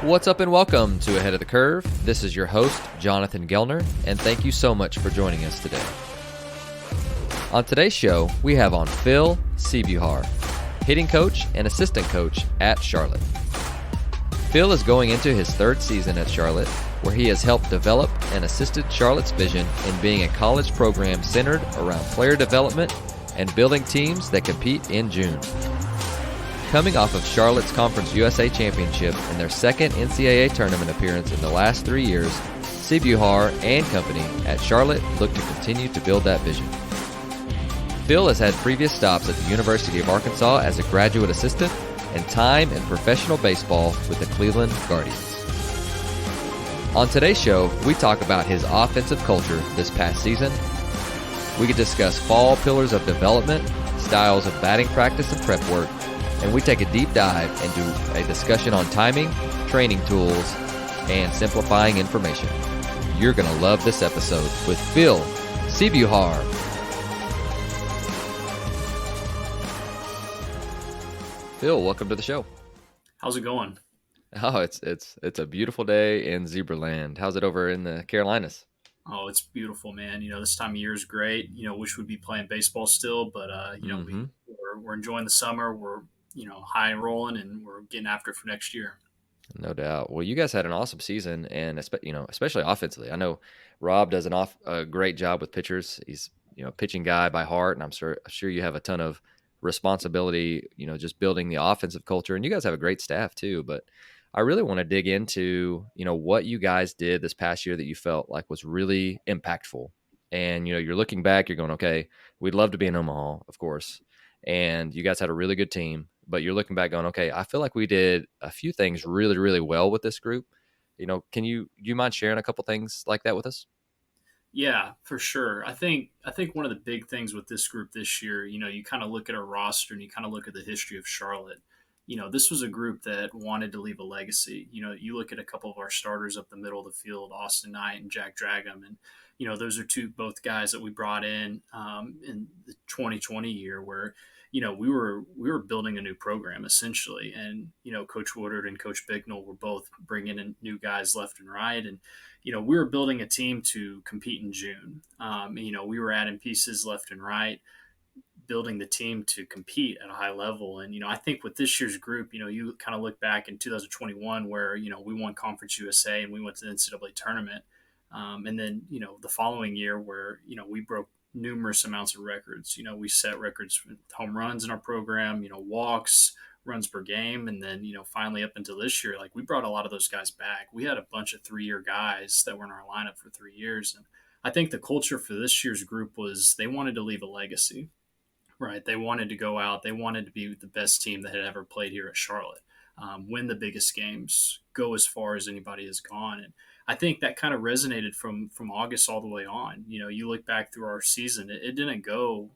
What's up and welcome to Ahead of the Curve. This is your host, Jonathan Gellner, and thank you so much for joining us today. On today's show, we have on Phil Cebuhar, hitting coach and assistant coach at Charlotte. Phil is going into his third season at Charlotte, where he has helped develop and assisted Charlotte's vision in being a college program centered around player development and building teams that compete in June. Coming off of Charlotte's Conference USA Championship and their second NCAA Tournament appearance in the last 3 years, Cebuhar and company at Charlotte look to continue to build that vision. Phil has had previous stops at the University of Arkansas as a graduate assistant and time in professional baseball with the Cleveland Guardians. On today's show, we talk about his offensive culture this past season. We can discuss fall pillars of development, styles of batting practice and prep work, and we take a deep dive into a discussion on timing, training tools, and simplifying information. You're going to love this episode with Phil Cebuhar. Phil, welcome to the show. How's it going? Oh, it's a beautiful day in Zebraland. How's it over in the Carolinas? Oh, it's beautiful, man. This time of year is great. Wish we'd be playing baseball still, but we're enjoying the summer. We're high and rolling, and we're getting after it for next year. No doubt. Well, you guys had an awesome season, and especially offensively. I know Rob does a great job with pitchers. He's a pitching guy by heart, and I'm sure you have a ton of responsibility. Just building the offensive culture, and you guys have a great staff too. But I really want to dig into what you guys did this past year that you felt like was really impactful. And you're looking back, you're going, okay, we'd love to be in Omaha, of course, and you guys had a really good team. But you're looking back going, okay, I feel like we did a few things really, really well with this group. Do you mind sharing a couple things like that with us? Yeah, for sure. I think one of the big things with this group this year, you kind of look at our roster and you kind of look at the history of Charlotte. This was a group that wanted to leave a legacy. You look at a couple of our starters up the middle of the field, Austin Knight and Jack Dragum, and those are both guys that we brought in the 2020 year where we were building a new program essentially, and Coach Woodard and Coach Bicknell were both bringing in new guys left and right, and we were building a team to compete in June. We were adding pieces left and right, building the team to compete at a high level. And I think with this year's group, you kind of look back in 2021 where we won Conference USA and we went to the NCAA Tournament, and then the following year where we broke numerous amounts of records. We set records with home runs in our program, walks, runs per game. And then, finally up until this year, we brought a lot of those guys back. We had a bunch of 3-year guys that were in our lineup for 3 years. And I think the culture for this year's group was they wanted to leave a legacy, right? They wanted to go out. They wanted to be the best team that had ever played here at Charlotte, win the biggest games, go as far as anybody has gone. And I think that kind of resonated from August all the way on. You look back through our season, it didn't go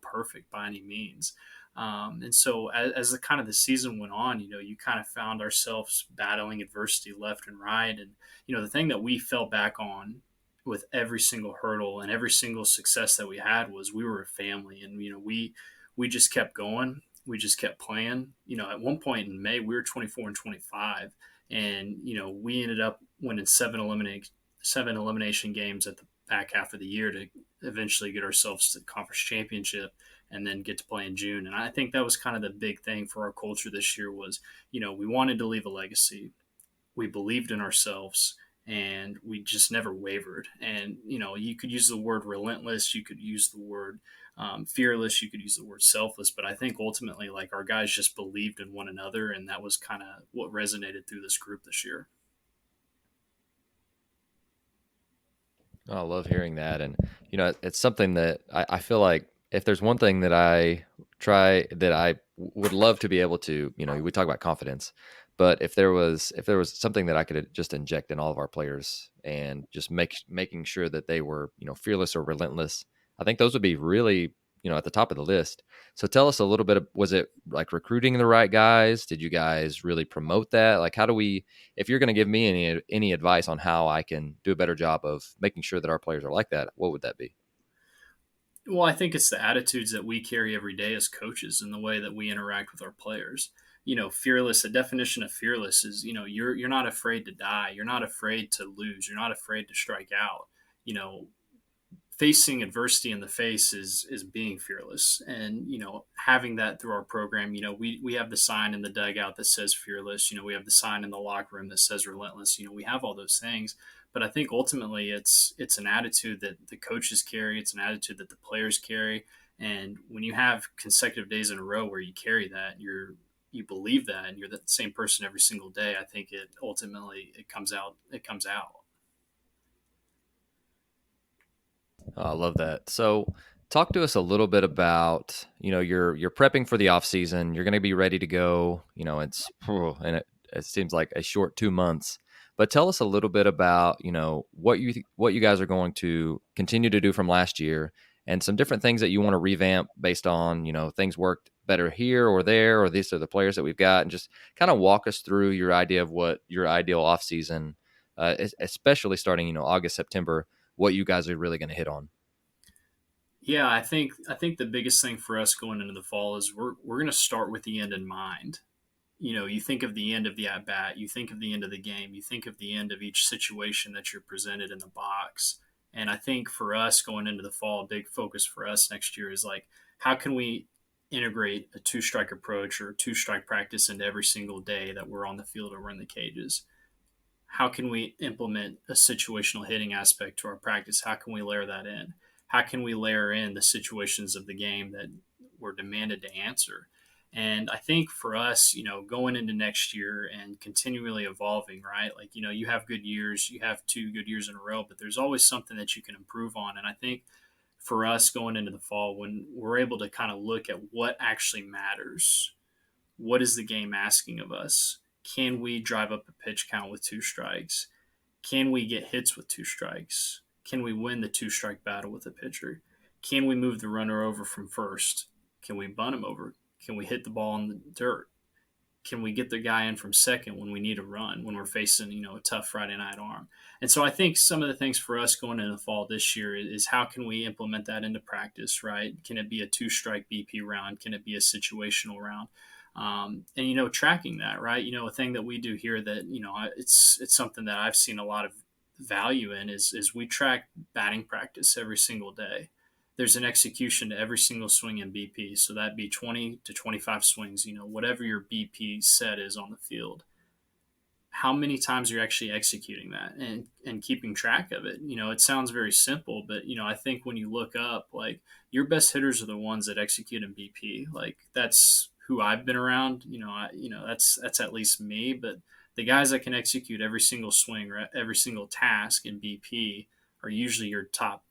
perfect by any means. And so as the season went on, you kind of found ourselves battling adversity left and right. And, the thing that we fell back on with every single hurdle and every single success that we had was we were a family, and, we just kept going. We just kept playing. At one point in May, we were 24-25. And, we ended up winning seven elimination games at the back half of the year to eventually get ourselves to the conference championship and then get to play in June. And I think that was kind of the big thing for our culture this year was, we wanted to leave a legacy. We believed in ourselves, and we just never wavered. And, you could use the word relentless. You could use the word fearless. You could use the word selfless. But I think ultimately, our guys just believed in one another, and that was kind of what resonated through this group this year. Oh, I love hearing that. And, it's something that I feel like if there's one thing that I would love to be able to, we talk about confidence, but if there was something that I could just inject in all of our players and just making sure that they were, fearless or relentless, I think those would be really, at the top of the list. So tell us a little bit was it like recruiting the right guys? Did you guys really promote that? If you're going to give me any advice on how I can do a better job of making sure that our players are like that, what would that be? Well, I think it's the attitudes that we carry every day as coaches and the way that we interact with our players. fearless, the definition of fearless is, you're not afraid to die. You're not afraid to lose. You're not afraid to strike out. You know, Facing adversity in the face is being fearless. And having that through our program, we have the sign in the dugout that says fearless. We have the sign in the locker room that says relentless. We have all those things, but I think ultimately it's an attitude that the coaches carry. It's an attitude that the players carry. And when you have consecutive days in a row where you carry that, you believe that, and you're the same person every single day, I think it ultimately it comes out. Oh, I love that. So, talk to us a little bit about, you're prepping for the off season. You're going to be ready to go. And it seems like a short 2 months. But tell us a little bit about, what you guys are going to continue to do from last year, and some different things that you want to revamp based on, things worked better here or there, or these are the players that we've got, and just kind of walk us through your idea of what your ideal off season, especially starting, August, September, what you guys are really going to hit on. Yeah, I think the biggest thing for us going into the fall is we're going to start with the end in mind. You think of the end of the at bat, you think of the end of the game, you think of the end of each situation that you're presented in the box. And I think for us going into the fall, a big focus for us next year is like, how can we integrate a two strike approach or two strike practice into every single day that we're on the field or we're in the cages? How can we implement a situational hitting aspect to our practice? How can we layer that in? How can we layer in the situations of the game that we're demanded to answer? And I think for us, going into next year and continually evolving, right? Like, you have good years, you have 2 good years in a row, but there's always something that you can improve on. And I think for us going into the fall, when we're able to kind of look at what actually matters, what is the game asking of us? Can we drive up a pitch count with two strikes? Can we get hits with two strikes? Can we win the two strike battle with a pitcher? Can we move the runner over from first? Can we bunt him over? Can we hit the ball in the dirt? Can we get the guy in from second when we need a run, when we're facing, a tough Friday night arm? And so I think some of the things for us going into the fall this year is how can we implement that into practice, right? Can it be a two strike BP round? Can it be a situational round? And tracking that, right? A thing that we do here that it's something that I've seen a lot of value in is we track batting practice every single day. There's an execution to every single swing in BP, so that'd be 20 to 25 swings. Whatever your BP set is on the field, how many times you're actually executing that and keeping track of it. It sounds very simple, but I think when you look up, like, your best hitters are the ones that execute in BP. Like, that's who I've been around. That's at least me. But the guys that can execute every single swing or every single task in BP are usually your top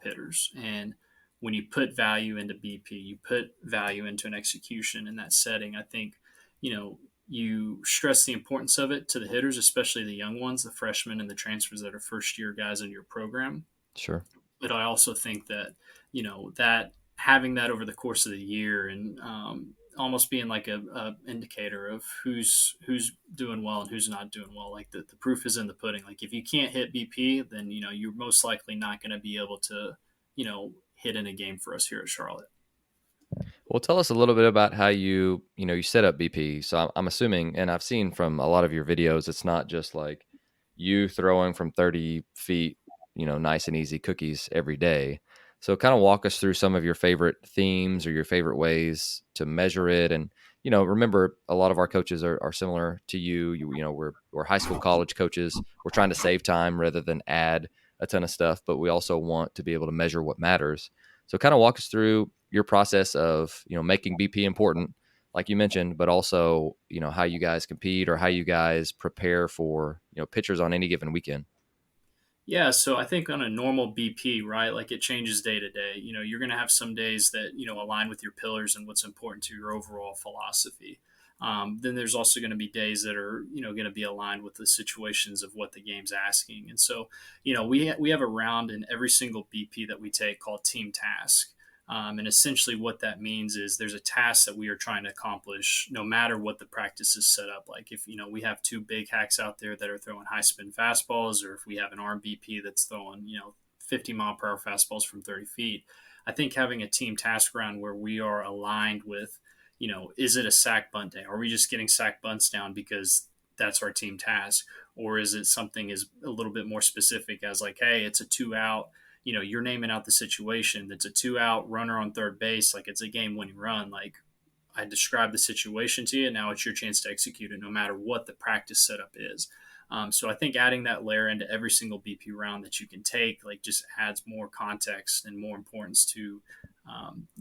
hitters. And when you put value into BP, you put value into an execution in that setting. I think, you stress the importance of it to the hitters, especially the young ones, the freshmen and the transfers that are first year guys in your program. Sure. But I also think that, that having that over the course of the year and almost being like a indicator of who's doing well and who's not doing well. Like the proof is in the pudding. Like, if you can't hit BP, then, you're most likely not going to be able to, hit in a game for us here at Charlotte. Well, tell us a little bit about how you set up BP. So I'm assuming, and I've seen from a lot of your videos, it's not just like you throwing from 30 feet, nice and easy cookies every day. So kind of walk us through some of your favorite themes or your favorite ways to measure it. And, remember, a lot of our coaches are similar to you. We're high school, college coaches. We're trying to save time rather than add a ton of stuff, but we also want to be able to measure what matters. So kind of walk us through your process of, making BP important, like you mentioned, but also, how you guys compete or how you guys prepare for, pitchers on any given weekend. Yeah, so I think on a normal BP, right, like, it changes day to day. You're going to have some days that, align with your pillars and what's important to your overall philosophy. Then there's also going to be days that are, going to be aligned with the situations of what the game's asking. And so, we have a round in every single BP that we take called team task. And essentially what that means is there's a task that we are trying to accomplish no matter what the practice is set up. Like, if, we have two big hacks out there that are throwing high spin fastballs, or if we have an arm BP that's throwing, 50-mile-per-hour fastballs from 30 feet. I think having a team task round where we are aligned with, Is it a sack bunt day? Are we just getting sack bunts down because that's our team task? Or is it something is a little bit more specific as like, hey, it's a 2 out, you're naming out the situation. It's a 2 out runner on third base. Like it's a game winning run. Like I described the situation to you. Now it's your chance to execute it no matter what the practice setup is. So I think adding that layer into every single BP round that you can take, like just adds more context and more importance to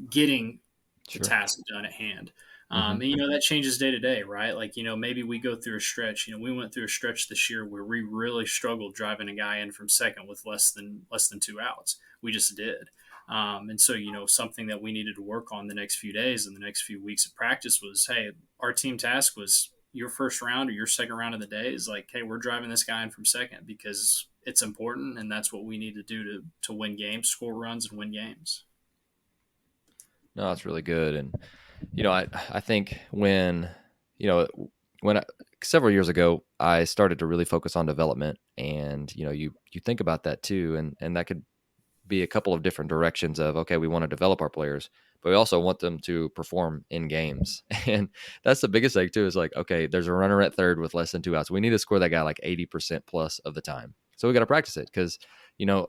getting the Sure. task done at hand. Hmm. And that changes day to day, right? Like, maybe we go through a stretch. We went through a stretch this year where we really struggled driving a guy in from second with less than 2 outs. We just did. And so, something that we needed to work on the next few days and the next few weeks of practice was, hey, our team task was your first round or your second round of the day is like, hey, we're driving this guy in from second because it's important and that's what we need to do to win games, score runs, and win games. No, that's really good. And, I think you know, several years ago, I started to really focus on development and, you think about that too. And that could be a couple of different directions of, okay, we want to develop our players, but we also want them to perform in games. And that's the biggest thing too, is like, okay, there's a runner at third with less than 2 outs. We need to score that guy like 80% plus of the time. So we got to practice it because,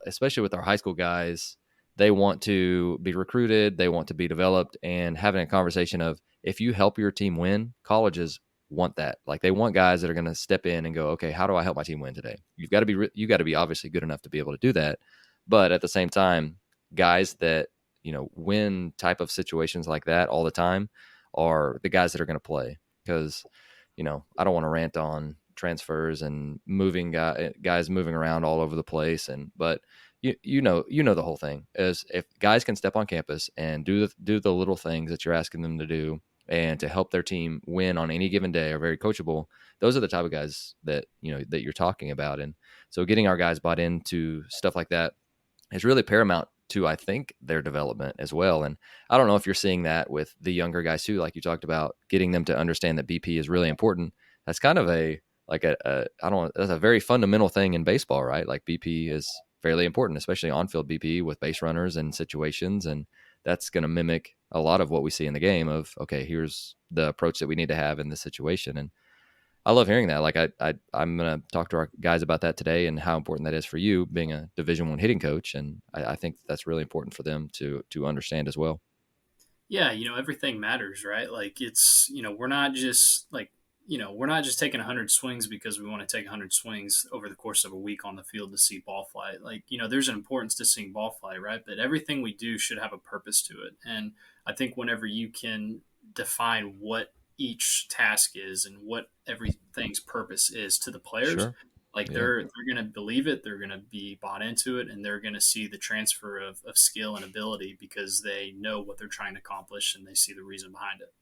especially with our high school guys, they want to be recruited, they want to be developed, and having a conversation of if you help your team win, colleges want that. Like they want guys that are going to step in and go, okay, how do I help my team win today? You got to be obviously good enough to be able to do that. But at the same time, guys that, win type of situations like that all the time are the guys that are going to play. Because, I don't want to rant on transfers and moving guys moving around all over the place. But you know the whole thing is if guys can step on campus and do the little things that you're asking them to do and to help their team win on any given day are very coachable. Those are the type of guys that that you're talking about. And so getting our guys bought into stuff like that is really paramount to, I think, their development as well. And I don't know if you're seeing that with the younger guys too, like you talked about, getting them to understand that BP is really important. That's kind of I don't know, that's a very fundamental thing in baseball, right? Like BP is fairly important, especially on-field BP with base runners and situations. And that's going to mimic a lot of what we see in the game of, okay, here's the approach that we need to have in this situation. And I love hearing that. Like I'm going to talk to our guys about that today and how important that is for you being a Division I hitting coach. And I think that's really important for them to understand as well. Yeah, everything matters, right? Like it's, we're not just taking 100 swings because we want to take 100 swings over the course of a week on the field to see ball flight. Like, there's an importance to seeing ball flight, right? But everything we do should have a purpose to it. And I think whenever you can define what each task is and what everything's purpose is to the players, Sure. like Yeah. they're going to believe it, they're going to be bought into it, and they're going to see the transfer of skill and ability because they know what they're trying to accomplish and they see the reason behind it.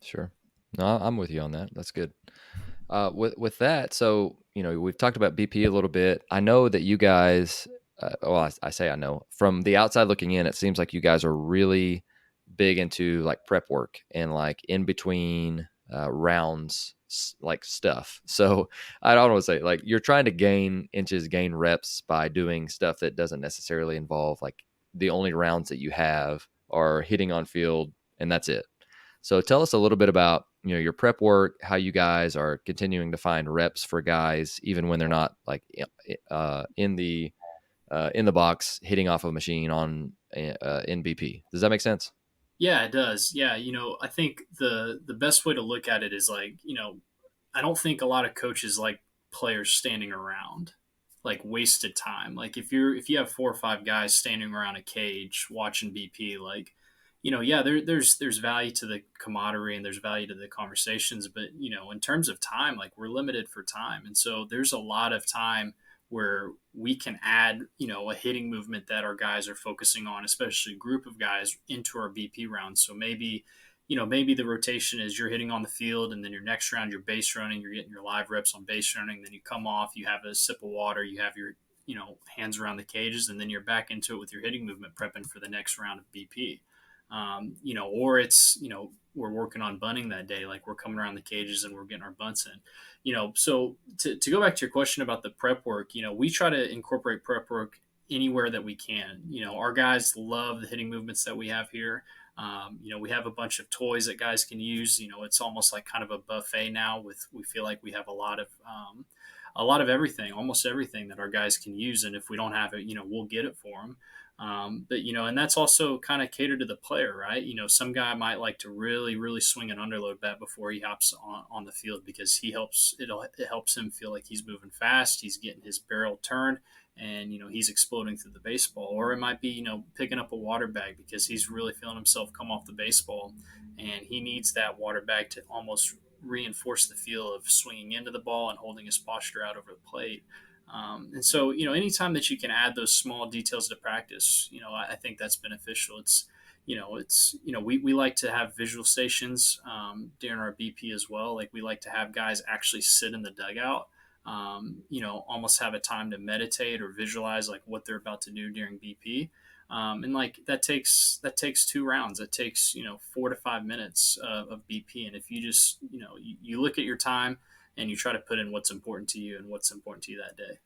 Sure. No, I'm with you on that. That's good. With that, so we've talked about BP a little bit. I know that you guys. I say I know from the outside looking in, it seems like you guys are really big into like prep work and like in between rounds like stuff. So I don't want to say like you're trying to gain inches, gain reps by doing stuff that doesn't necessarily involve like the only rounds that you have are hitting on field and that's it. So tell us a little bit about your prep work, how you guys are continuing to find reps for guys even when they're not like in the box hitting off a machine on NBP. Does that make sense? Yeah, it does. Yeah, I think the best way to look at it is like, I don't think a lot of coaches like players standing around, like wasted time. Like if you have 4 or 5 guys standing around a cage watching BP, like, yeah, there's value to the camaraderie and there's value to the conversations, but in terms of time, like we're limited for time, and so there's a lot of time where we can add, a hitting movement that our guys are focusing on, especially a group of guys into our BP rounds. So maybe the rotation is you're hitting on the field and then your next round you're base running, you're getting your live reps on base running, then you come off, you have a sip of water, you have your, hands around the cages, and then you're back into it with your hitting movement prepping for the next round of BP. Or it's, we're working on bunting that day, like we're coming around the cages and we're getting our bunts in. So to go back to your question about the prep work, we try to incorporate prep work anywhere that we can. Our guys love the hitting movements that we have here. We have a bunch of toys that guys can use. It's almost like kind of a buffet now. We feel like we have a lot of everything, almost everything that our guys can use. And if we don't have it, we'll get it for them. And that's also kind of catered to the player, right? Some guy might like to really, really swing an underload bat before he hops on the field because it helps him feel like he's moving fast, he's getting his barrel turned, and he's exploding through the baseball. Or it might be picking up a water bag because he's really feeling himself come off the baseball, and he needs that water bag to almost reinforce the feel of swinging into the ball and holding his posture out over the plate. And so, anytime that you can add those small details to practice, I think that's beneficial. We like to have visual stations during our BP as well. Like we like to have guys actually sit in the dugout, almost have a time to meditate or visualize like what they're about to do during BP. And like that takes 2 rounds. It takes 4 to 5 minutes of BP. And if you just you look at your time and you try to put in what's important to you and what's important to you that day.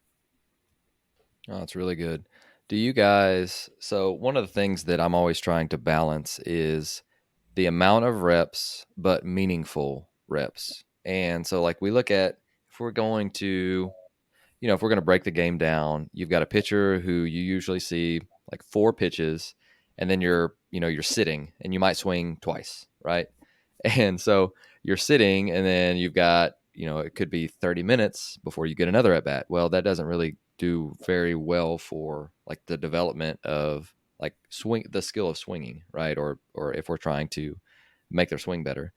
Oh, that's really good. Do you guys, so one of the things that I'm always trying to balance is the amount of reps, but meaningful reps. And so like we look at, if we're going to, if we're going to break the game down, you've got a pitcher who you usually see like 4 pitches, and then you're sitting and you might swing twice, right? And so you're sitting, and then you've got, it could be 30 minutes before you get another at bat. Well, that doesn't really do very well for like the development of like the skill of swinging, right? Or if we're trying to make their swing better.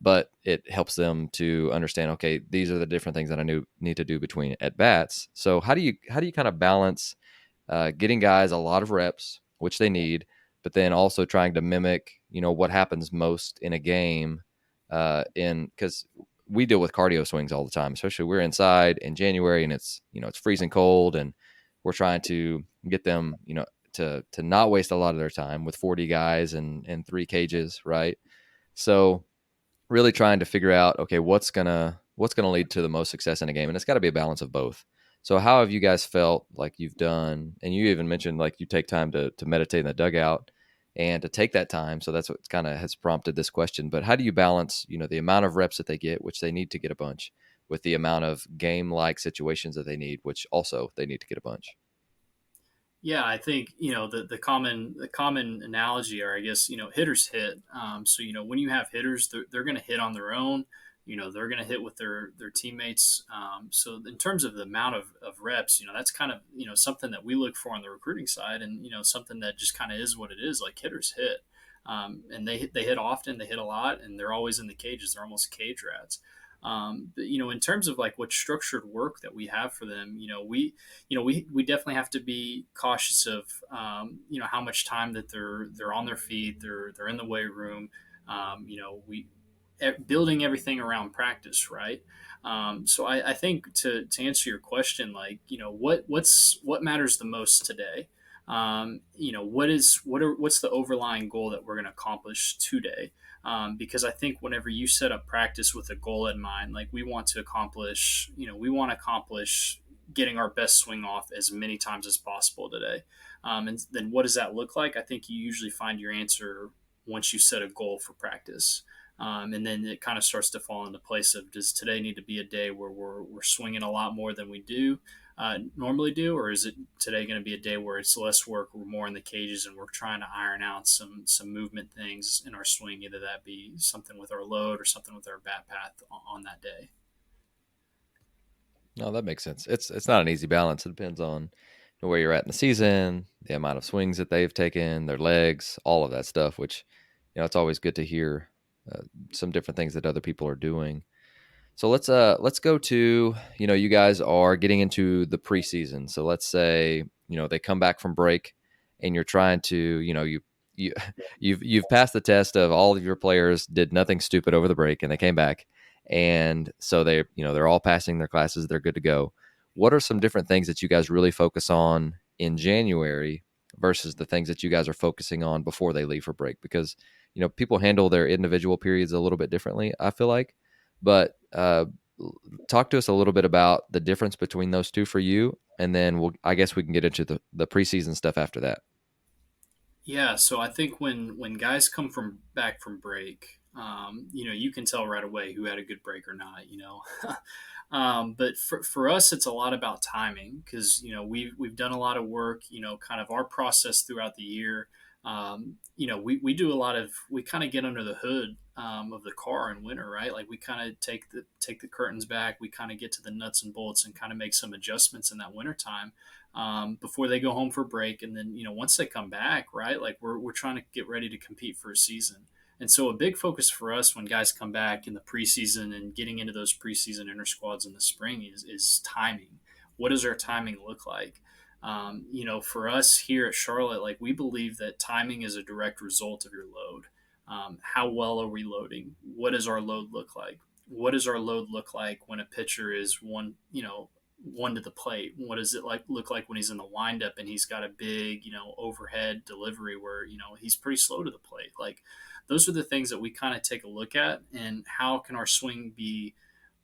But it helps them to understand, okay, these are the different things that I need to do between at bats. So how do you kind of balance getting guys a lot of reps, which they need, but then also trying to mimic, what happens most in a game, because we deal with cardio swings all the time, especially we're inside in January and it's freezing cold, and we're trying to get them, to not waste a lot of their time with 40 guys and 3 cages, right? So really trying to figure out, okay, what's gonna lead to the most success in a game, and it's got to be a balance of both. So how have you guys felt like you've done, and you even mentioned like you take time to meditate in the dugout and to take that time. So that's what kind of has prompted this question. But how do you balance, the amount of reps that they get, which they need to get a bunch, with the amount of game-like situations that they need, which also they need to get a bunch? Yeah, I think the common analogy, or I guess hitters hit. So when you have hitters, they're going to hit on their own. They're going to hit with their teammates. So in terms of the amount of reps, that's kind of something that we look for on the recruiting side, and something that just kind of is what it is. Like hitters hit, and they hit often, they hit a lot, and they're always in the cages. They're almost cage rats. But, in terms of like what structured work that we have for them, we definitely have to be cautious of, how much time that they're on their feet, they're in the weight room, we building everything around practice, right? So I think to answer your question, like, what matters the most today? What's the overlying goal that we're going to accomplish today? Because I think whenever you set up practice with a goal in mind, like we want to accomplish getting our best swing off as many times as possible today. And then what does that look like? I think you usually find your answer once you set a goal for practice. And then it kind of starts to fall into place of, does today need to be a day where we're swinging a lot more than we do normally do, or is it today going to be a day where it's less work, we're more in the cages, and we're trying to iron out some movement things in our swing, either that be something with our load or something with our bat path on that day. No, that makes sense. It's not an easy balance. It depends on where you're at in the season, the amount of swings that they've taken, their legs, all of that stuff, which, it's always good to hear some different things that other people are doing. So let's go to, you guys are getting into the preseason. So let's say, they come back from break and you're trying to, you've passed the test of all of your players did nothing stupid over the break and they came back. And so they're all passing their classes. They're good to go. What are some different things that you guys really focus on in January versus the things that you guys are focusing on before they leave for break? Because, people handle their individual periods a little bit differently, I feel like. But talk to us a little bit about the difference between those two for you, and then I guess we can get into the preseason stuff after that. Yeah, so I think when guys come from back from break, you can tell right away who had a good break or not. But for us, it's a lot about timing because we've done a lot of work. Kind of our process throughout the year. We do a lot of we kind of get under the hood of the car in winter, right? Like we kind of take the curtains back. We kind of get to the nuts and bolts and kind of make some adjustments in that winter time before they go home for break. And then, once they come back, right, like we're trying to get ready to compete for a season. And so a big focus for us when guys come back in the preseason and getting into those preseason inter squads in the spring is timing. What does our timing look like? For us here at Charlotte, like we believe that timing is a direct result of your load. How well are we loading? What does our load look like? What does our load look like when a pitcher is one to the plate? What does it look like when he's in the windup and he's got a big, overhead delivery where, he's pretty slow to the plate? Like those are the things that we kind of take a look at, and how can our swing be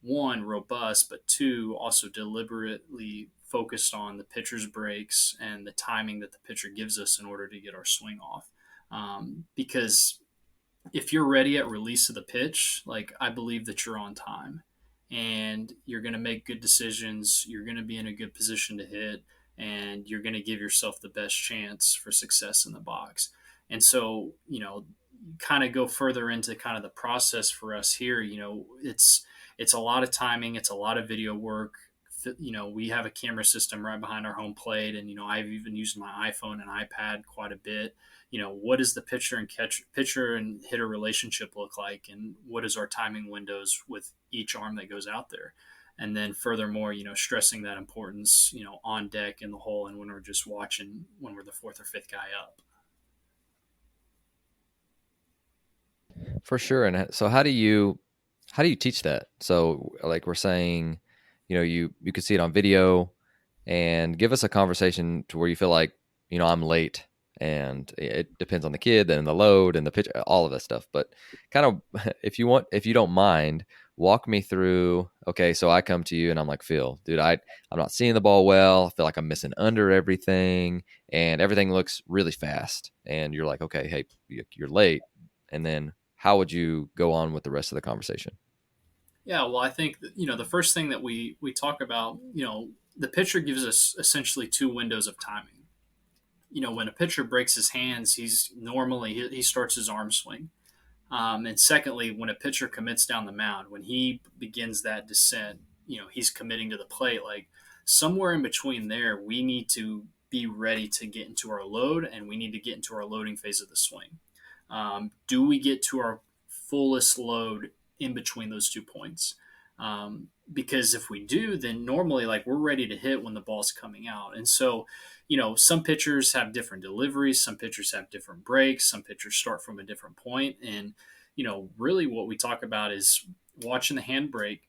one, robust, but two, also deliberately focused on the pitcher's breaks and the timing that the pitcher gives us in order to get our swing off. Because if you're ready at release of the pitch, like I believe that you're on time and you're going to make good decisions. You're going to be in a good position to hit, and you're going to give yourself the best chance for success in the box. And so, kind of go further into kind of the process for us here. It's a lot of timing. It's a lot of video work. We have a camera system right behind our home plate, and I've even used my iPhone and iPad quite a bit. What does the pitcher and hitter relationship look like, and what is our timing windows with each arm that goes out there? And then furthermore, stressing that importance, on deck in the hole, and when we're just watching, when we're the fourth or fifth guy up. For sure. And so how do you teach that? So like we're saying, you could see it on video, and give us a conversation to where you feel like, I'm late, and it depends on the kid and the load and the pitch, all of that stuff. But kind of, if you don't mind, walk me through, okay, so I come to you and I'm like, Phil, dude, I'm not seeing the ball well. I feel like I'm missing under everything, and everything looks really fast. And you're like, okay, hey, you're late. And then how would you go on with the rest of the conversation? Yeah, well, I think that, the first thing that we talk about, the pitcher gives us essentially two windows of timing. When a pitcher breaks his hands, he starts his arm swing. And secondly, when a pitcher commits down the mound, when he begins that descent, he's committing to the plate. Like somewhere in between there, we need to be ready to get into our load, and we need to get into our loading phase of the swing. Do we get to our fullest load in between those 2 points? Because if we do, then normally like we're ready to hit when the ball's coming out. And so, some pitchers have different deliveries, some pitchers have different breaks, some pitchers start from a different point. And, really what we talk about is watching the handbrake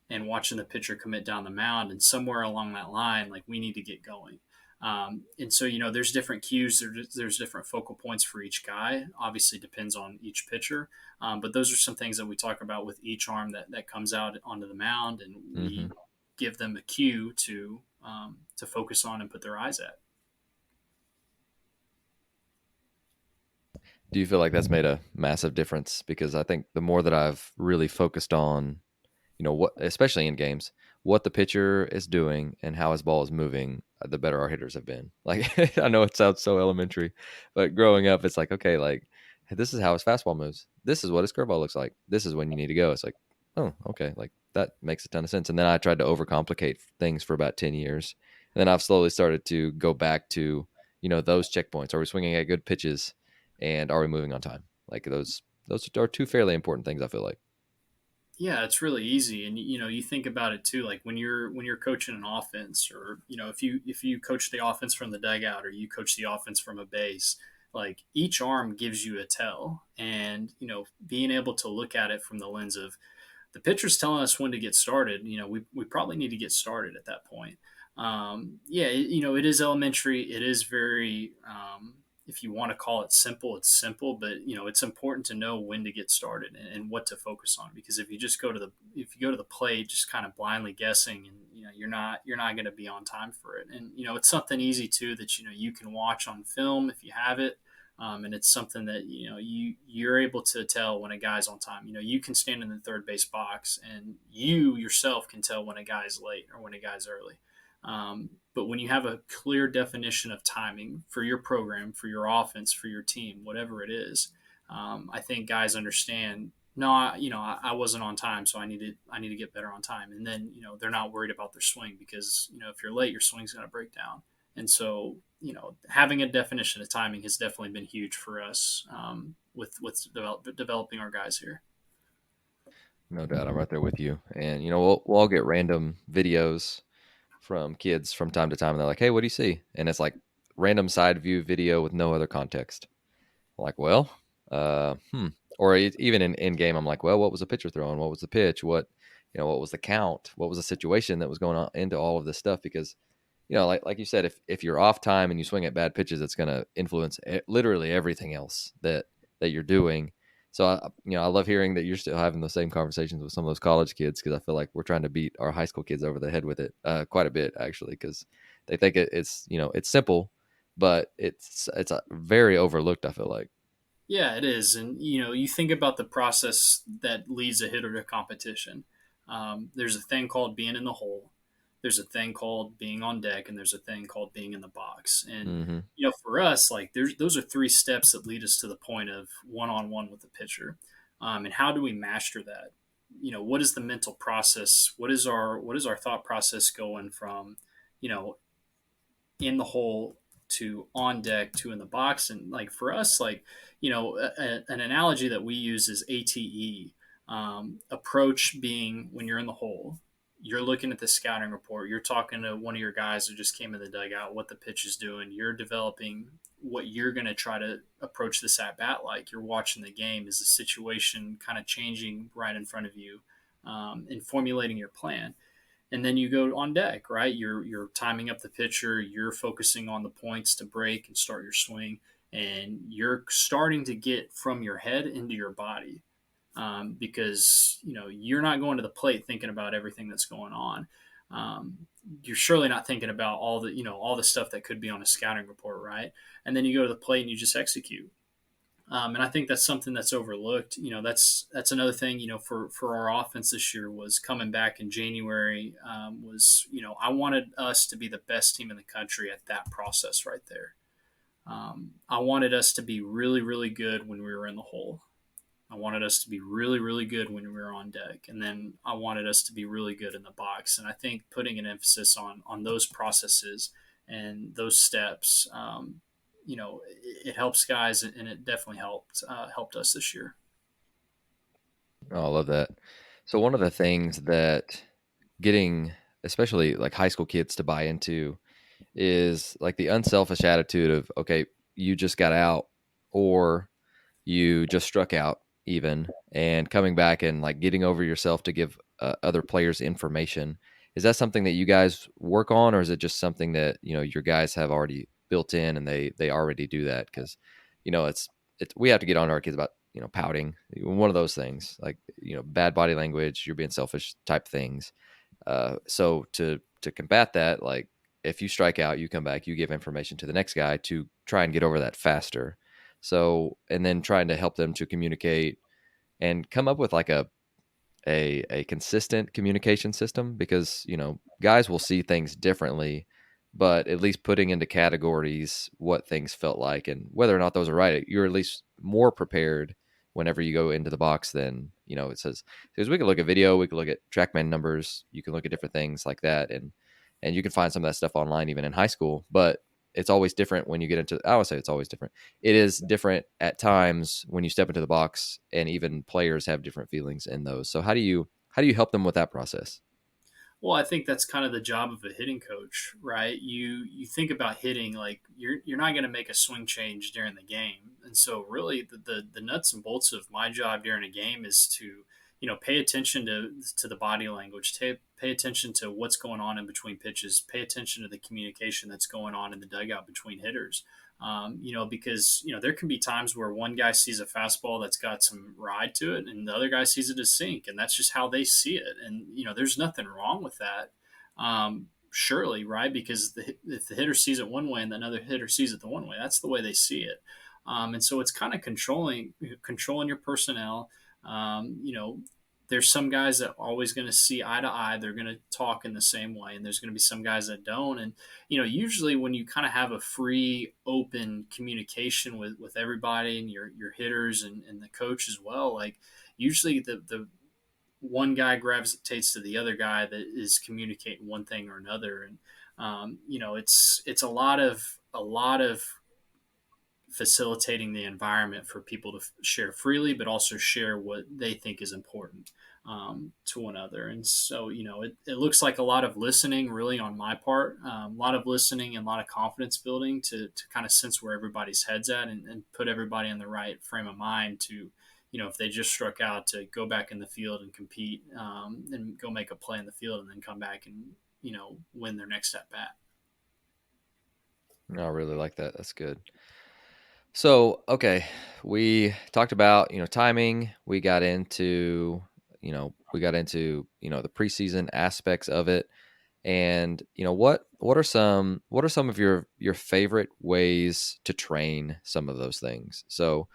and watching the pitcher commit down the mound. And somewhere along that line, like we need to get going. And so, there's different cues, there's different focal points for each guy. Obviously, depends on each pitcher. But those are some things that we talk about with each arm that comes out onto the mound, and Mm-hmm. we give them a cue to focus on and put their eyes at. Do you feel like that's made a massive difference? Because I think the more that I've really focused on, what, especially in games, what the pitcher is doing and how his ball is moving, the better our hitters have been. Like, I know it sounds so elementary, but growing up, it's like, okay, like, hey, this is how his fastball moves. This is what his curveball looks like. This is when you need to go. It's like, oh, okay, like that makes a ton of sense. And then I tried to overcomplicate things for about 10 years. And then I've slowly started to go back to, those checkpoints. Are we swinging at good pitches? And are we moving on time? Like those are two fairly important things, I feel like. Yeah, it's really easy, and you think about it too. Like when you're coaching an offense, or if you coach the offense from the dugout, or you coach the offense from a base, like each arm gives you a tell, and being able to look at it from the lens of the pitcher's telling us when to get started. We probably need to get started at that point. Yeah, it is elementary. It is very, if you want to call it simple, it's simple, but it's important to know when to get started, and what to focus on. Because if you go to the plate just kind of blindly guessing, and you're not going to be on time for it. And it's something easy too that you can watch on film if you have it. And it's something that you're able to tell when a guy's on time. You can stand in the third base box, and you yourself can tell when a guy's late or when a guy's early. But when you have a clear definition of timing for your program, for your offense, for your team, whatever it is, I think guys understand. No, I wasn't on time, so I need to get better on time. And then they're not worried about their swing because if you're late, your swing's going to break down. And so having a definition of timing has definitely been huge for us with developing our guys here. No doubt, I'm right there with you. And we'll all get random videos from kids from time to time, and they're like, "Hey, what do you see?" And it's like random side view video with no other context. I'm like, well, uh, hmm. Or even in game, I'm like, well, what was the pitcher throwing? What was the pitch? What was the count? What was the situation that was going on into all of this stuff? Because like you said, if you're off time and you swing at bad pitches, it's going to influence literally everything else that you're doing. So I love hearing that you're still having the same conversations with some of those college kids, because I feel like we're trying to beat our high school kids over the head with it quite a bit, actually, because they think it's simple, but it's very overlooked, I feel like. Yeah, it is. And you think about the process that leads a hitter to competition. There's a thing called being in the hole. There's a thing called being on deck, and there's a thing called being in the box. And Hmm. for us, like those are three steps that lead us to the point of one-on-one with the pitcher. And how do we master that? What is the mental process? What is our thought process going from, you know, in the hole to on deck to in the box? And like for us, like an analogy that we use is ATE. Approach being when you're in the hole, you're looking at the scouting report, you're talking to one of your guys who just came in the dugout, what the pitch is doing, you're developing what you're going to try to approach this at bat like. You're watching the game, is the situation kind of changing right in front of you, and formulating your plan. And then you go on deck, right? You're timing up the pitcher, you're focusing on the points to break and start your swing, and you're starting to get from your head into your body, because you're not going to the plate thinking about everything that's going on. Um, you're surely not thinking about all the stuff that could be on a scouting report, right? And then you go to the plate and you just execute. And I think that's something that's overlooked. That's another thing. For our offense this year was coming back in January. I wanted us to be the best team in the country at that process right there. I wanted us to be really, really good when we were in the hole. I wanted us to be really, really good when we were on deck, and then I wanted us to be really good in the box. And I think putting an emphasis on those processes and those steps, it helps guys, and it definitely helped us this year. Oh, I love that. So one of the things that getting, especially like high school kids, to buy into is like the unselfish attitude of, okay, you just got out, or you just struck out even, and coming back and like getting over yourself to give other players information. Is that something that you guys work on, or is it just something that your guys have already built in and they already do that? Because it's we have to get on to our kids about pouting, one of those things, like bad body language, you're being selfish type things. So to combat that, like if you strike out, you come back, you give information to the next guy to try and get over that faster. So, and then trying to help them to communicate and come up with like a consistent communication system, because guys will see things differently, but at least putting into categories what things felt like and whether or not those are right, you're at least more prepared whenever you go into the box. Then it says, because we can look at video, we can look at trackman numbers, you can look at different things like that, and you can find some of that stuff online even in high school. But it's always different when you get into, I would say it's always different. It is different at times when you step into the box, and even players have different feelings in those. So how do you help them with that process? Well, I think that's kind of the job of a hitting coach, right? You think about hitting, like you're not going to make a swing change during the game, and so really the nuts and bolts of my job during a game is to pay attention to the body language, pay attention to what's going on in between pitches, pay attention to the communication that's going on in the dugout between hitters. Because there can be times where one guy sees a fastball that's got some ride to it, and the other guy sees it as sink, and that's just how they see it. And there's nothing wrong with that, surely, right? Because if the hitter sees it one way and another hitter sees it the one way, that's the way they see it. And so it's kind of controlling your personnel. You know, there's some guys that are always going to see eye to eye. They're going to talk in the same way, and there's going to be some guys that don't. And usually when you kind of have a free, open communication with everybody and your hitters and the coach as well, like usually the one guy gravitates to the other guy that is communicating one thing or another. And it's a lot of facilitating the environment for people to share freely, but also share what they think is important to one another. And so, it looks like a lot of listening, really, on my part, a lot of listening and a lot of confidence building to kind of sense where everybody's head's at and put everybody in the right frame of mind to, if they just struck out, to go back in the field and compete and go make a play in the field and then come back and, win their next at bat. I really like that. That's good. So, okay, we talked about, timing. We got into, the preseason aspects of it. And, what are some of your favorite ways to train some of those things? So,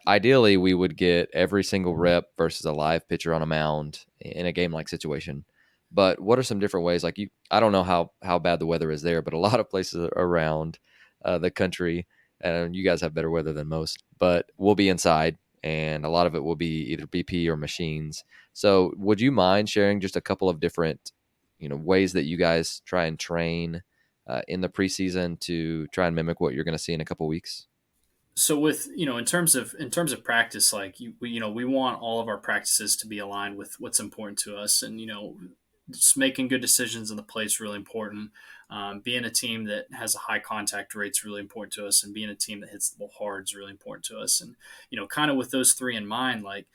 ideally, we would get every single rep versus a live pitcher on a mound in a game like situation. But what are some different ways? Like I don't know how bad the weather is there, but a lot of places around the country, and you guys have better weather than most, but we'll be inside, and a lot of it will be either BP or machines. So, would you mind sharing just a couple of different, ways that you guys try and train in the preseason to try and mimic what you're going to see in a couple weeks? So with in terms of practice, like we want all of our practices to be aligned with what's important to us. And just making good decisions in the plate is really important. Being a team that has a high contact rate is really important to us, and being a team that hits the ball hard is really important to us. And kind of with those three in mind, like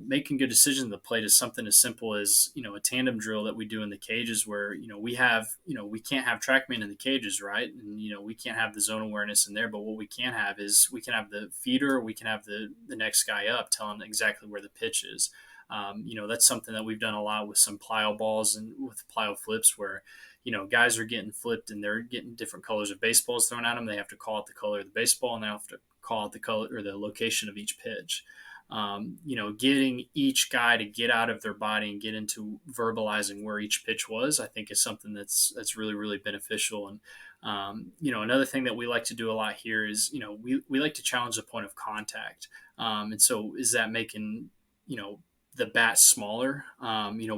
making good decisions in the plate is something as simple as a tandem drill that we do in the cages, where we can't have TrackMan in the cages, right? And we can't have the zone awareness in there, but what we can have is we can have the feeder, we can have the next guy up telling exactly where the pitch is. That's something that we've done a lot with some plyo balls and with plyo flips, where guys are getting flipped and they're getting different colors of baseballs thrown at them. They have to call out the color of the baseball, and they have to call out the color or the location of each pitch. Getting each guy to get out of their body and get into verbalizing where each pitch was, I think, is something that's really, really beneficial. And another thing that we like to do a lot here is we like to challenge the point of contact. And so is that making the bat smaller?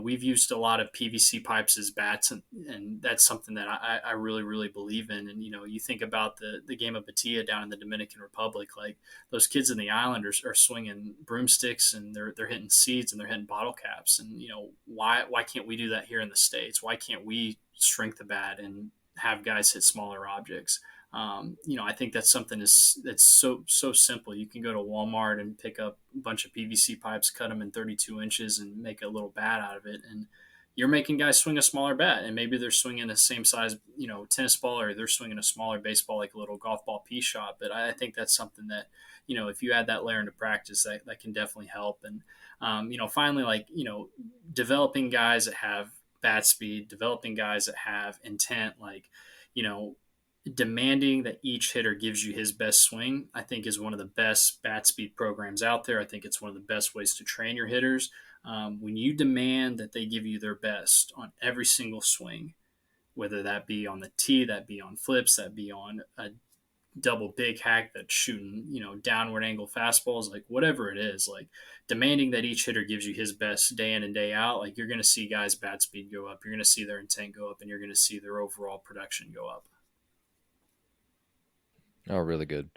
We've used a lot of PVC pipes as bats, and that's something that I really, really believe in. And you think about the game of Batilla down in the Dominican Republic, like those kids in the island are swinging broomsticks, and they're hitting seeds, and they're hitting bottle caps. And why can't we do that here in the States? Why can't we shrink the bat and have guys hit smaller objects? I think that's something that's so simple. You can go to Walmart and pick up a bunch of PVC pipes, cut them in 32 inches, and make a little bat out of it. And you're making guys swing a smaller bat, and maybe they're swinging the same size, tennis ball, or they're swinging a smaller baseball, like a little golf ball pea shot. But I think that's something that, if you add that layer into practice, that can definitely help. And, finally, like, developing guys that have bat speed, developing guys that have intent, like, demanding that each hitter gives you his best swing, I think, is one of the best bat speed programs out there. I think it's one of the best ways to train your hitters. When you demand that they give you their best on every single swing, whether that be on the tee, that be on flips, that be on a double big hack that's shooting, downward angle fastballs, like whatever it is, like demanding that each hitter gives you his best day in and day out, like you're going to see guys' bat speed go up, you're going to see their intent go up, and you're going to see their overall production go up. Oh, really good.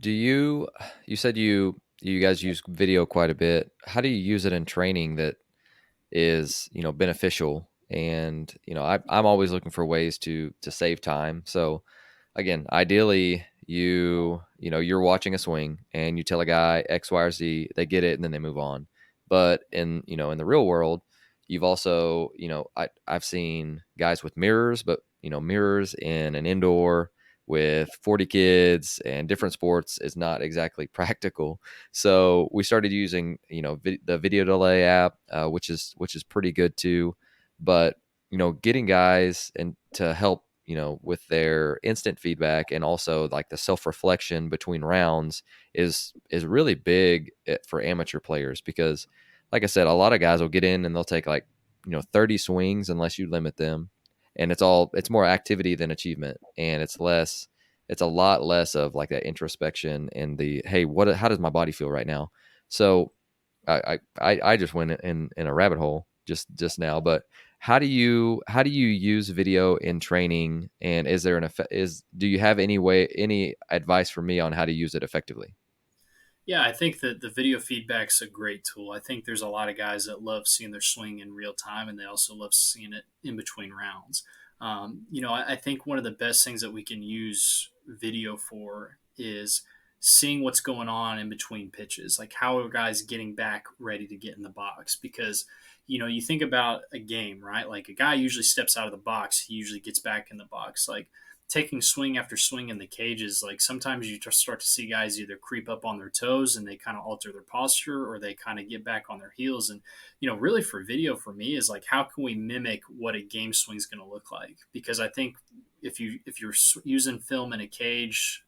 You said you guys use video quite a bit. How do you use it in training that is, beneficial? And, I'm always looking for ways to save time. So again, ideally you're watching a swing and you tell a guy X, Y, or Z, they get it and then they move on. But in the real world, you've also, I've seen guys with mirrors, but mirrors in an indoor with 40 kids and different sports is not exactly practical. So we started using, the video delay app, which is pretty good too. But, getting guys and to help with their instant feedback and also like the self-reflection between rounds is really big for amateur players because like I said, a lot of guys will get in and they'll take like 30 swings unless you limit them, and it's more activity than achievement, and it's a lot less of like that introspection and the hey, how does my body feel right now. So I just went in a rabbit hole just now, but how do you use video in training, and is there do you have any advice for me on how to use it effectively? Yeah, I think that the video feedback's a great tool. I think there's a lot of guys that love seeing their swing in real time, and they also love seeing it in between rounds. I think one of the best things that we can use video for is seeing what's going on in between pitches. Like, how are guys getting back ready to get in the box? Because, you think about a game, right? Like, a guy usually steps out of the box, he usually gets back in the box. Like, taking swing after swing in the cages, like sometimes you just start to see guys either creep up on their toes and they kind of alter their posture, or they kind of get back on their heels. And really for video for me is like, how can we mimic what a game swing is going to look like? Because I think if you're using film in a cage,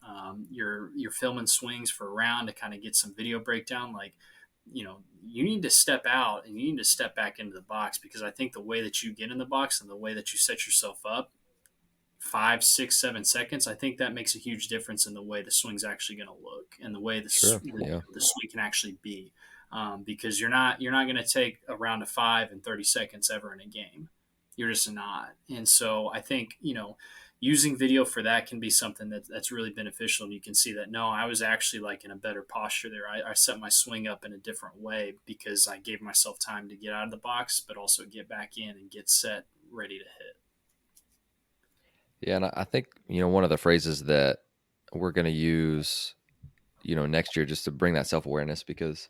you're filming swings for a round to kind of get some video breakdown. Like, you need to step out and you need to step back into the box, because I think the way that you get in the box and the way that you set yourself up 5, 6, 7 seconds, I think that makes a huge difference in the way the swing's actually going to look and the way Sure. Yeah. the swing can actually be. Because you're not going to take a round of 5 in 30 seconds ever in a game. You're just not. And so I think using video for that can be something that's really beneficial. And you can see that no, I was actually like in a better posture there. I set my swing up in a different way because I gave myself time to get out of the box, but also get back in and get set, ready to hit. Yeah, and I think one of the phrases that we're going to use next year just to bring that self-awareness, because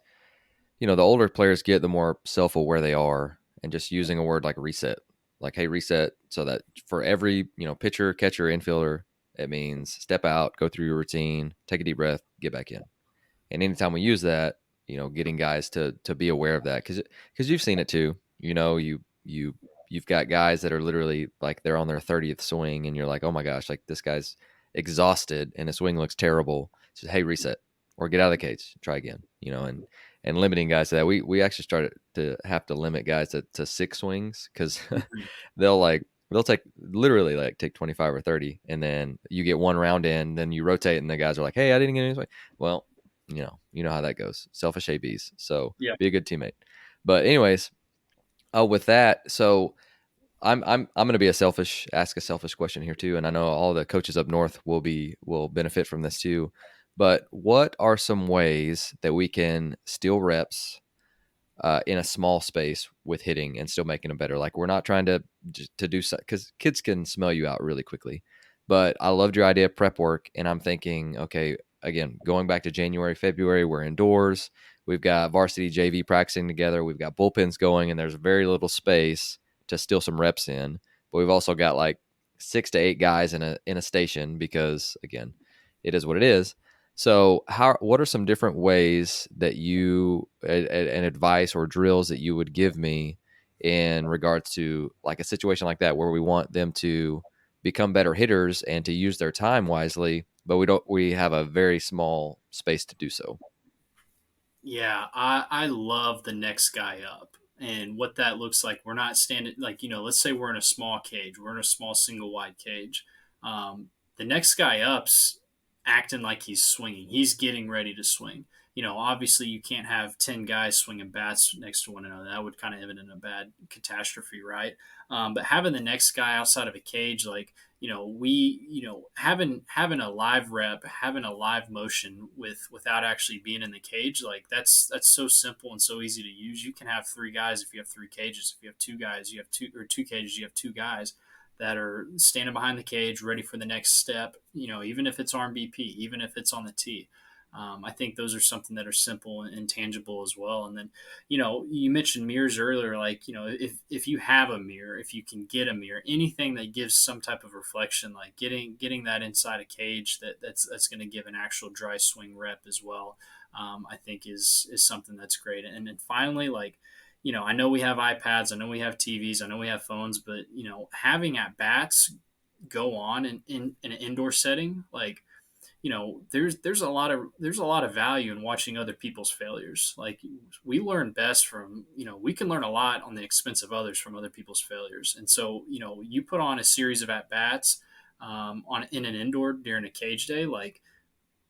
the older players get, the more self-aware they are, and just using a word like reset, like, hey, reset, so that for every pitcher, catcher, infielder, it means step out, go through your routine, take a deep breath, get back in. And anytime we use that, getting guys to be aware of that, because you've seen it too. You've got guys that are literally like they're on their 30th swing, and you're like, oh my gosh, like this guy's exhausted and his swing looks terrible. So hey, reset or get out of the cage, try again. And limiting guys to that. We actually started to have to limit guys to 6 swings, because Mhm. they'll take 25 or 30, and then you get one round in, then you rotate, and the guys are like, hey, I didn't get any swing. Well, you know how that goes. Selfish ABs. So Yeah. be a good teammate. But anyways, with that, so I'm going to be ask a selfish question here too, and I know all the coaches up north will benefit from this too. But what are some ways that we can steal reps in a small space with hitting and still making them better? Like, we're not trying to do so, because kids can smell you out really quickly. But I loved your idea of prep work, and I'm thinking, okay, again, going back to January, February, we're indoors. We've got varsity JV practicing together. We've got bullpens going, and there's very little space to steal some reps in. But we've also got like 6 to 8 guys in a station, because again, it is what it is. So what are some different ways that an advice or drills that you would give me in regards to like a situation like that, where we want them to become better hitters and to use their time wisely, but we have a very small space to do so? Yeah, I love the next guy up and what that looks like. We're not standing like, let's say we're in a small cage, we're in a small single wide cage. The next guy up's acting like he's swinging, he's getting ready to swing. Obviously you can't have 10 guys swinging bats next to one another. That would kind of end in a bad catastrophe, right? But having the next guy outside of a cage, like, having a live rep, having a live motion without actually being in the cage, like that's so simple and so easy to use. You can have 3 guys if you have 3 cages. If you have 2 guys, you have 2 cages, you have 2 guys that are standing behind the cage, ready for the next step. Even if it's arm BP, even if it's on the tee. I think those are something that are simple and tangible as well. And then, you mentioned mirrors earlier. Like, if you have a mirror, if you can get a mirror, anything that gives some type of reflection, like getting that inside a cage that's going to give an actual dry swing rep as well, I think is something that's great. And then finally, like, I know we have iPads, I know we have TVs, I know we have phones, but having at bats go on in an indoor setting, like, there's a lot of value in watching other people's failures. Like, we learn best from, we can learn a lot on the expense of others from other people's failures. And so, you put on a series of at bats on in an indoor during a cage day, like,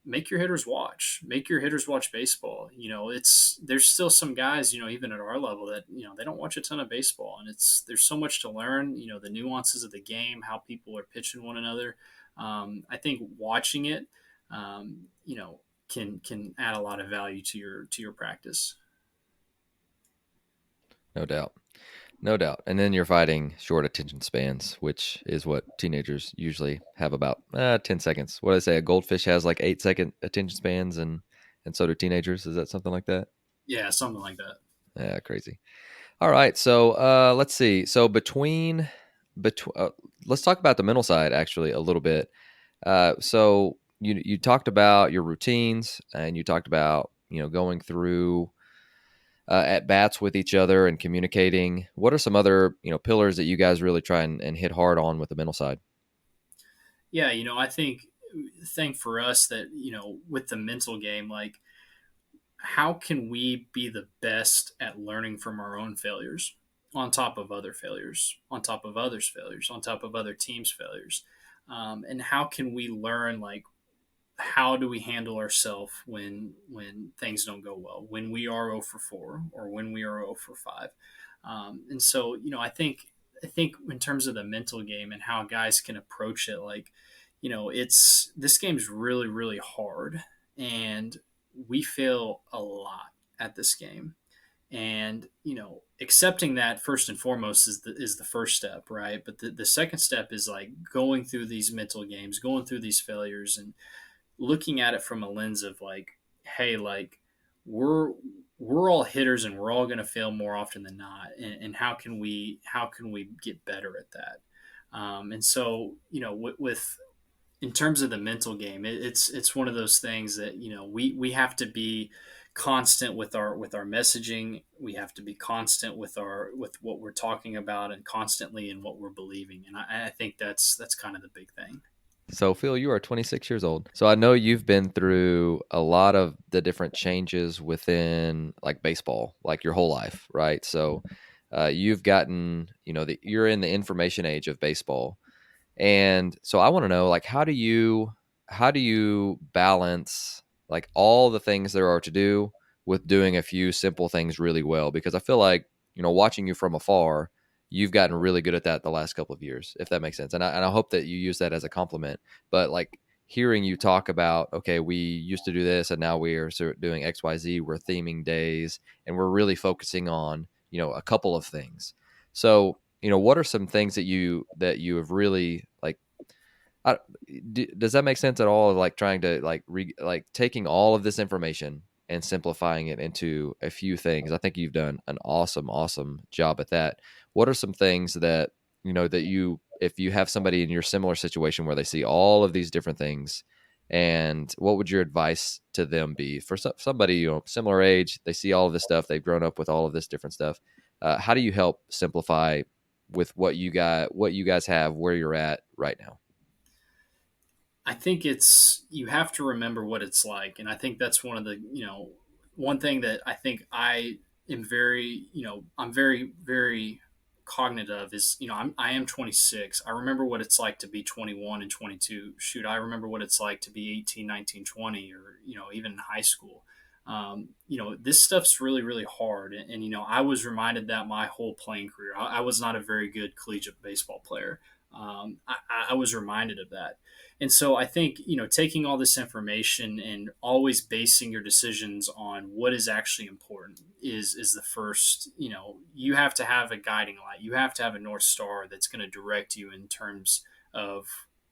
make your hitters watch baseball. There's still some guys, even at our level, that they don't watch a ton of baseball, and there's so much to learn. The nuances of the game, how people are pitching one another. I think watching it, can add a lot of value to your practice. No doubt. No doubt. And then you're fighting short attention spans, which is what teenagers usually have about 10 seconds. What do I say? A goldfish has like 8-second attention spans, and so do teenagers. Is that something like that? Yeah, something like that. Yeah, crazy. All right. So let's see. So let's talk about the mental side actually a little bit. So you talked about your routines, and you talked about going through at bats with each other and communicating. What are some other pillars that you guys really try and hit hard on with the mental side? Yeah, I think for us that, with the mental game, like, how can we be the best at learning from our own failures on top of other failures, on top of others' failures, on top of other teams' failures? And how can we learn, like, how do we handle ourselves when things don't go well, when we are 0 for 4 or when we are 0 for 5? And so, I think in terms of the mental game and how guys can approach it, like, it's this game's really, really hard, and we fail a lot at this game. And accepting that first and foremost is the first step, right? But the second step is, like, going through these mental games, going through these failures, and looking at it from a lens of, like, hey, like, we're we're all hitters, and we're all going to fail more often than not, and how can we get better at that? And so, with in terms of the mental game, it's one of those things that, we have to be constant with our messaging. We have to be constant with what we're talking about, and constantly in what we're believing. And I think that's kind of the big thing. So, Phil, you are 26 years old. So, I know you've been through a lot of the different changes within like baseball, like your whole life, right? So, you've gotten, you're in the information age of baseball. And so I want to know, like, how do you balance like all the things there are to do with doing a few simple things really well? Because I feel like, watching you from afar, you've gotten really good at that the last couple of years, if that makes sense. And I hope that you use that as a compliment. But like hearing you talk about, okay, we used to do this and now we are doing XYZ, we're theming days, and we're really focusing on, a couple of things. So, what are some things that you have really like? I, does that make sense at all? Like trying to like taking all of this information and simplifying it into a few things. I think you've done an awesome, awesome job at that. What are some things that if you have somebody in your similar situation where they see all of these different things, and what would your advice to them be for somebody similar age? They see all of this stuff. They've grown up with all of this different stuff. How do you help simplify with what you guys have where you're at right now? I think you have to remember what it's like, and I think that's one thing that I think I'm very, very cognitive of is, I am 26. I remember what it's like to be 21 and 22. Shoot, I remember what it's like to be 18, 19, 20, or even in high school. This stuff's really, really hard, and I was reminded that my whole playing career. I was not a very good collegiate baseball player. I was reminded of that. And so I think, taking all this information and always basing your decisions on what is actually important is the first. You have to have a guiding light. You have to have a North Star that's going to direct you in terms of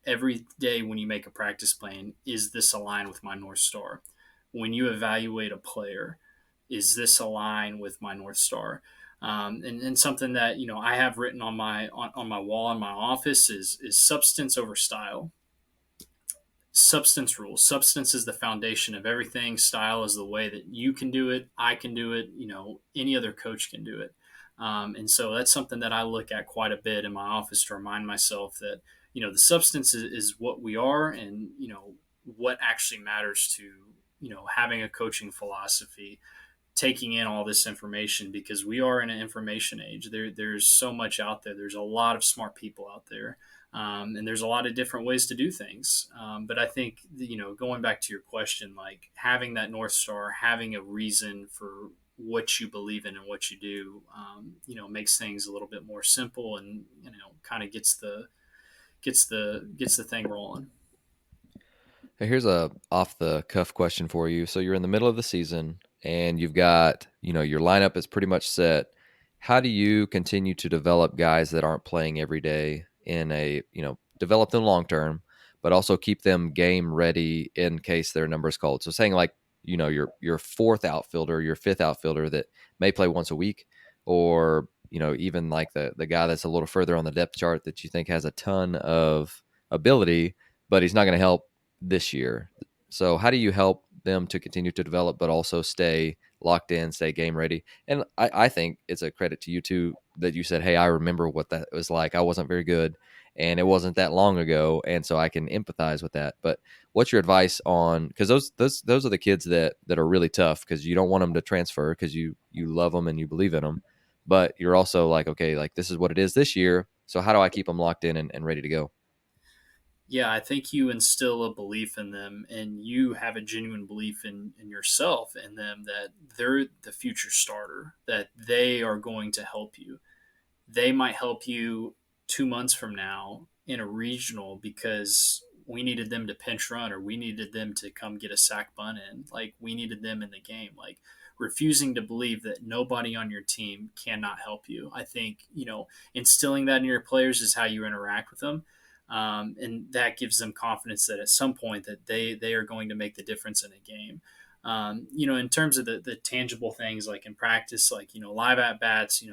every day when you make a practice plan. Is this aligned with my North Star? When you evaluate a player, is this aligned with my North Star? And something that I have written on my wall in my office is substance over style. Substance rules. Substance is the foundation of everything. Style is the way that you can do it. I can do it. Any other coach can do it. And so that's something that I look at quite a bit in my office to remind myself that, The substance is what we are, and what actually matters to having a coaching philosophy, taking in all this information, because we are in an information age. There's so much out there. There's a lot of smart people out there, and there's a lot of different ways to do things. But I think going back to your question, like having that North Star, having a reason for what you believe in and what you do, makes things a little bit more simple, and kind of gets the thing rolling. Hey, here's a off the cuff question for you. So you're in the middle of the season and you've got, your lineup is pretty much set. How do you continue to develop guys that aren't playing every day in develop them long term, but also keep them game ready in case their number is called? So saying like, your fourth outfielder, your fifth outfielder that may play once a week, or, even like the guy that's a little further on the depth chart that you think has a ton of ability, but he's not going to help this year. So how do you help them to continue to develop, but also stay locked in, stay game ready? And I think it's a credit to you too that you said, hey, I remember what that was like. I wasn't very good and it wasn't that long ago. And so I can empathize with that. But what's your advice on, because those are the kids that are really tough, because you don't want them to transfer because you love them and you believe in them. But you're also like, okay, like this is what it is this year. So how do I keep them locked in and ready to go? Yeah, I think you instill a belief in them, and you have a genuine belief in yourself, in them, that they're the future starter, that they are going to help you. They might help you 2 months from now in a regional because we needed them to pinch run, or we needed them to come get a sack bunt in. Like, we needed them in the game. Like, refusing to believe that nobody on your team cannot help you. I think, instilling that in your players is how you interact with them. And that gives them confidence that at some point that they are going to make the difference in a game. In terms of the tangible things, like in practice, like, live at bats,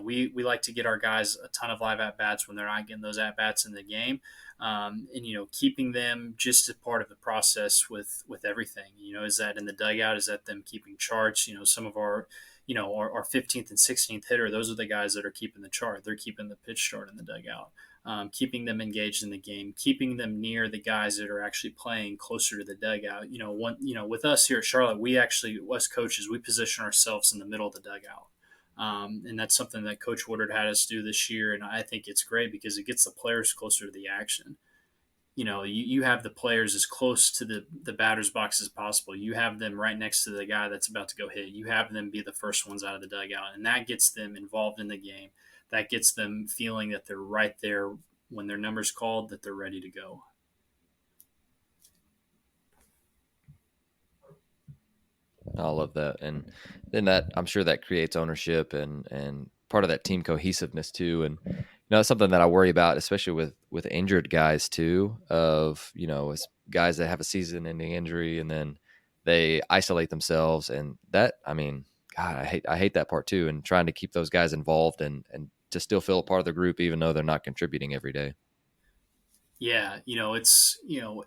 we like to get our guys a ton of live at bats when they're not getting those at bats in the game. And, keeping them just a part of the process with everything, is that in the dugout, is that them keeping charts, some of our 15th and 16th hitter, those are the guys that are keeping the chart. They're keeping the pitch chart in the dugout. Keeping them engaged in the game, keeping them near the guys that are actually playing closer to the dugout. With us here at Charlotte, us coaches, we position ourselves in the middle of the dugout. And that's something that Coach Woodard had us do this year. And I think it's great because it gets the players closer to the action. You have the players as close to the batter's box as possible. You have them right next to the guy that's about to go hit. You have them be the first ones out of the dugout, and that gets them involved in the game. That gets them feeling that they're right there when their number's called, that they're ready to go. I love that. And then that, I'm sure that creates ownership and part of that team cohesiveness too. And it's something that I worry about, especially with injured guys too, of, it's guys that have a season ending injury and then they isolate themselves. And that, I mean, God, I hate that part too. And trying to keep those guys involved and to still feel a part of the group, even though they're not contributing every day. Yeah, it's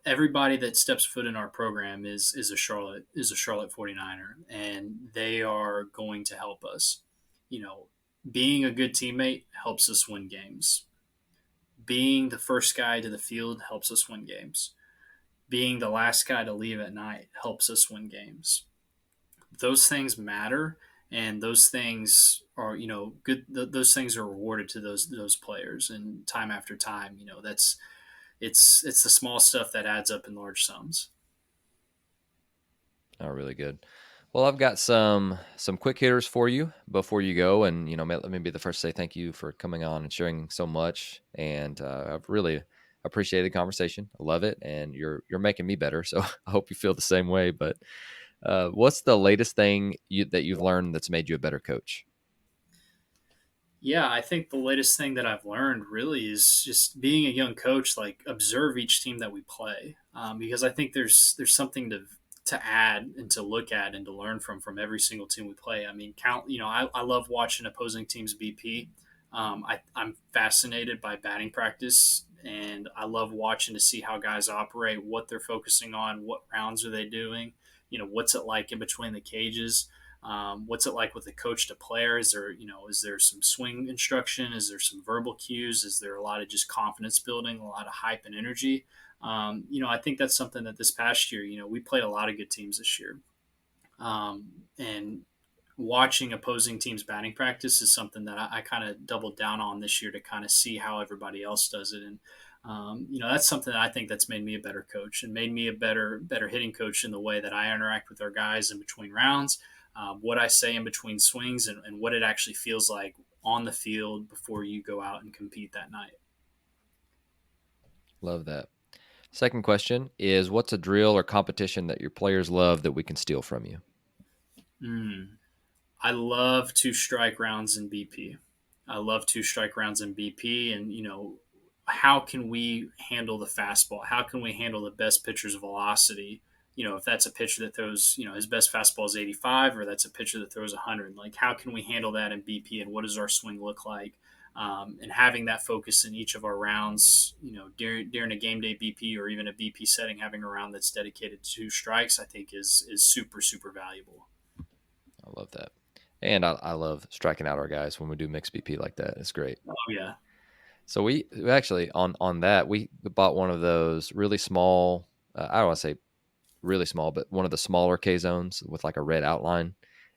everybody that steps foot in our program is a Charlotte 49er, and they are going to help us. Being a good teammate helps us win games. Being the first guy to the field helps us win games. Being the last guy to leave at night helps us win games. Those things matter, and those things are good. Those things are rewarded to those players, and time after time, that's it's the small stuff that adds up in large sums. Oh, really good. Well, I've got some quick hitters for you before you go, and let me be the first to say thank you for coming on and sharing so much. And I've really appreciated the conversation. I love it, and you're making me better. So I hope you feel the same way. But what's the latest thing that you've learned that's made you a better coach? Yeah, I think the latest thing that I've learned really is just being a young coach. Like, observe each team that we play, because I think there's something to add and to look at and to learn from every single team we play. I mean, count. I love watching opposing teams BP. I'm fascinated by batting practice, and I love watching to see how guys operate, what they're focusing on, what rounds are they doing. What's it like in between the cages. What's it like with a coach to player? Is there some swing instruction? Is there some verbal cues? Is there a lot of just confidence building, a lot of hype and energy? I think that's something that this past year, we played a lot of good teams this year. And watching opposing teams batting practice is something that I kind of doubled down on this year to kind of see how everybody else does it. And, that's something that I think that's made me a better coach and made me a better hitting coach in the way that I interact with our guys in between rounds, what I say in between swings, and what it actually feels like on the field before you go out and compete that night. Love that. Second question is, what's a drill or competition that your players love that we can steal from you? I love two-strike rounds in BP. And, how can we handle the fastball? How can we handle the best pitcher's velocity? If that's a pitcher that throws, his best fastball is 85, or that's a pitcher that throws 100. Like, how can we handle that in BP, and what does our swing look like? And having that focus in each of our rounds, during a game day BP or even a BP setting, having a round that's dedicated to strikes, I think is super, super valuable. I love that. And I love striking out our guys when we do mixed BP like that. It's great. Oh, yeah. So we actually, on that, we bought one of those really small, I don't want to say really small, but one of the smaller K zones with like a red outline.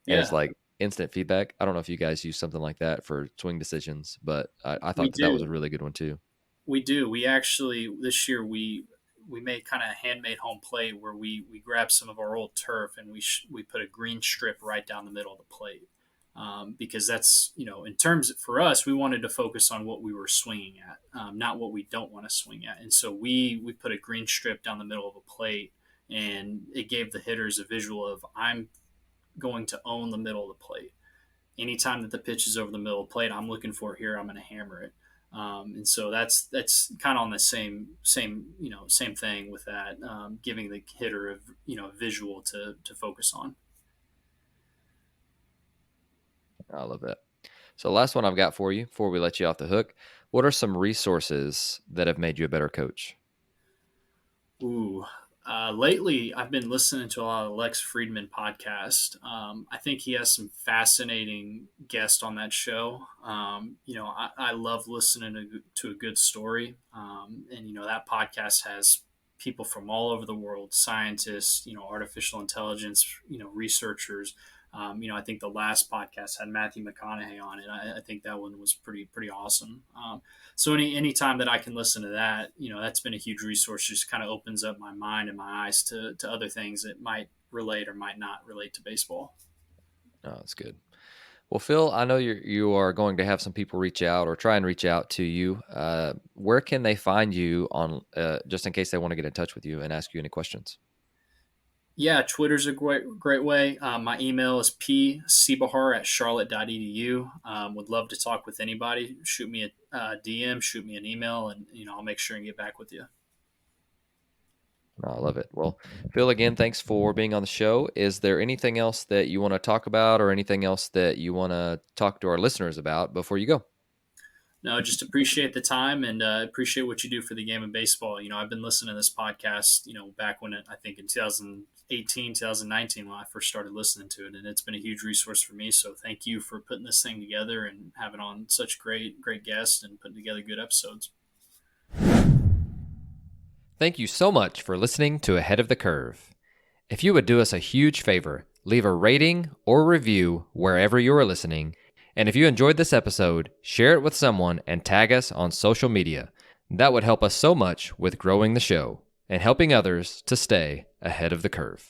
And it's like instant feedback. I don't know if you guys use something like that for swing decisions, but I thought that was a really good one too. We do. We actually, this year, we made kind of handmade home plate where we grabbed some of our old turf and we put a green strip right down the middle of the plate. Because that's, in terms for us, we wanted to focus on what we were swinging at, not what we don't want to swing at. And so we put a green strip down the middle of a plate, and it gave the hitters a visual of, I'm going to own the middle of the plate. Anytime that the pitch is over the middle of the plate, I'm looking for it here. I'm going to hammer it. And so that's kind of on the same thing with that, giving the hitter a visual to focus on. I love that. So last one I've got for you before we let you off the hook. What are some resources that have made you a better coach? Lately I've been listening to a lot of Lex Friedman podcast. I think he has some fascinating guests on that show. I love listening to a good story. And that podcast has people from all over the world, scientists, artificial intelligence, researchers. I think the last podcast had Matthew McConaughey on it. I think that one was pretty awesome. So any time that I can listen to that, that's been a huge resource. Just kind of opens up my mind and my eyes to other things that might relate or might not relate to baseball. Oh, that's good. Well, Phil, I know you are going to have some people reach out or try and reach out to you. Where can they find you on, just in case they want to get in touch with you and ask you any questions? Yeah, Twitter's a great way. My email is pcebuhar@charlotte.edu. Would love to talk with anybody. Shoot me a DM, shoot me an email, and I'll make sure and get back with you. I love it. Well, Phil, again, thanks for being on the show. Is there anything else that you want to talk about or anything else that you want to talk to our listeners about before you go? No, just appreciate the time and appreciate what you do for the game of baseball. I've been listening to this podcast, back when I think in 2018, 2019, when I first started listening to it, and it's been a huge resource for me. So thank you for putting this thing together and having on such great guests and putting together good episodes. Thank you so much for listening to Ahead of the Curve. If you would do us a huge favor, leave a rating or review wherever you are listening. And if you enjoyed this episode, share it with someone and tag us on social media. That would help us so much with growing the show and helping others to stay ahead of the curve.